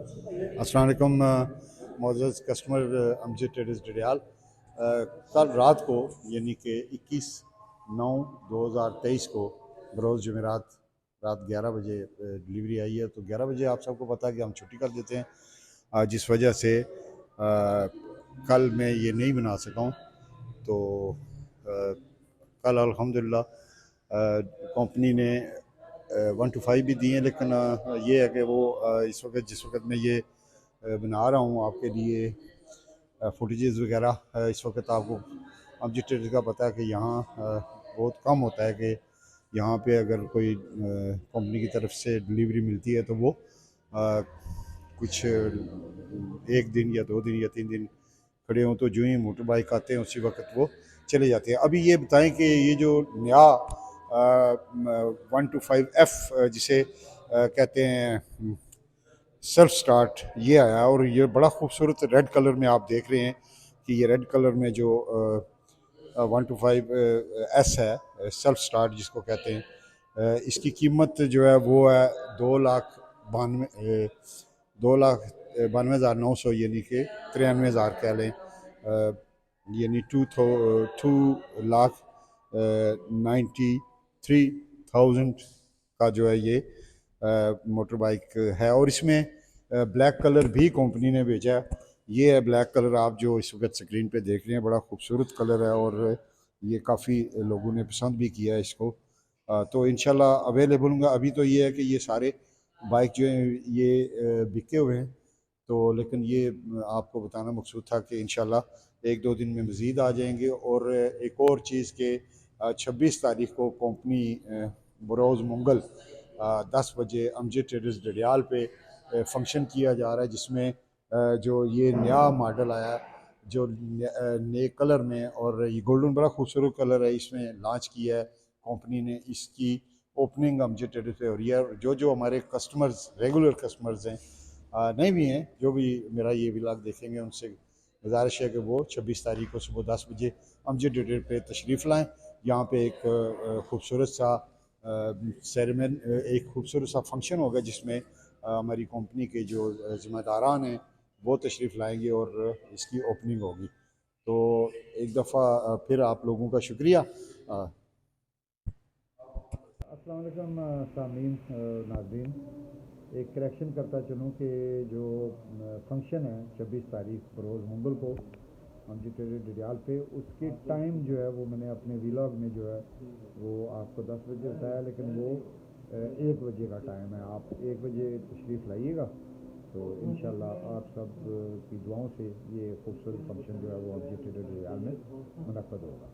अस्सलाम वालेकुम मोअज़्ज़ज़ customer Amjad traders Dadiyal. कल रात को यानी कि 21/9/2023 को बरोज़ जुमेरात रात 11 बजे डिलीवरी आई है। तो 11 बजे आप सबको पता है कि हम छुट्टी कर देते हैं, जिस वजह से कल मैं ये नहीं बना सका हूँ। तो कल अल्हम्दुलिल्लाह कंपनी ने 1 to 5 भी दिए हैं, लेकिन ये है कि वो इस वक्त जिस वक्त मैं ये बना रहा हूँ आपके लिए फुटेजेस वगैरह, इस वक्त आपको अमजद ट्रेडर्स का पता है कि यहाँ बहुत कम होता है कि यहाँ पे अगर कोई कंपनी की तरफ से डिलीवरी मिलती है तो वो कुछ 1 दिन या 2 दिन या 3 दिन खड़े हों, तो जो ही मोटर बाइक आते हैं उसी वक्त वो चले जाते हैं। अभी ये बताएं कि ये जो नया 1 to 5 F जिसे कहते हैं सेल्फ स्टार्ट, ये आया और ये बड़ा खूबसूरत रेड कलर में आप देख रहे हैं कि ये रेड कलर में जो 1 to 5 S है, सेल्फ स्टार्ट जिसको कहते हैं, इसकी कीमत जो है वो है 2,92,900, यानी कि 93,000 कह लें, यानी 2,93,000 का जो है ये मोटर बाइक है। और इसमें ब्लैक कलर भी कंपनी ने भेजा है। ये है ब्लैक कलर, आप जो इस वक्त स्क्रीन पे देख रहे हैं, बड़ा खूबसूरत कलर है और ये काफ़ी लोगों ने पसंद भी किया है इसको। तो इंशाल्लाह अवेलेबल होंगे। अभी तो ये है कि ये सारे बाइक जो हैं ये बिके हुए हैं, तो लेकिन ये आपको बताना मकसूद था कि इंशाल्लाह 1-2 दिन में मज़ीद आ जाएंगे। और एक और चीज़ के 26 तारीख को कंपनी बरोज़ मंगल 10 बजे अमजद ट्रेडर्स डडियाल पे फंक्शन किया जा रहा है, जिसमें जो ये नया मॉडल आया जो नए कलर में, और ये गोल्डन बड़ा खूबसूरत कलर है, इसमें लॉन्च किया है कंपनी ने। इसकी ओपनिंग अमजद ट्रेडर्स पे हो रही है। जो हमारे कस्टमर्स रेगुलर कस्टमर्स हैं, नहीं भी हैं, जो भी मेरा ये व्लॉग देखेंगे, उनसे गुजारिश है कि वो 26 तारीख को सुबह 10 बजे अमजद ट्रेडर्स पे तशरीफ़ लाएँ। यहाँ पे एक खूबसूरत सा सेरेमन, एक खूबसूरत सा फंक्शन होगा जिसमें हमारी कंपनी के जो ज़िम्मेदारान हैं वो तशरीफ़ लाएंगे और इसकी ओपनिंग होगी। तो एक दफ़ा फिर आप लोगों का शुक्रिया। अस्सलाम वालेकुम सामीन नाज़रीन, एक करेक्शन करता चलूँ कि जो फंक्शन है 26 तारीख बरोज़ मंगल को अमजद ट्रेडर्स डडियाल पे, उसके टाइम जो है वो मैंने अपने व्लॉग में जो है वो आपको 10 बजे बताया, लेकिन वो 1 बजे का टाइम है। आप 1 बजे तशरीफ़ लाइएगा, तो इंशाल्लाह आप सब की दुआओं से ये खूबसूरत फंक्शन जो है वो अमजद ट्रेडर्स डडियाल में मुनक़्क़द होगा।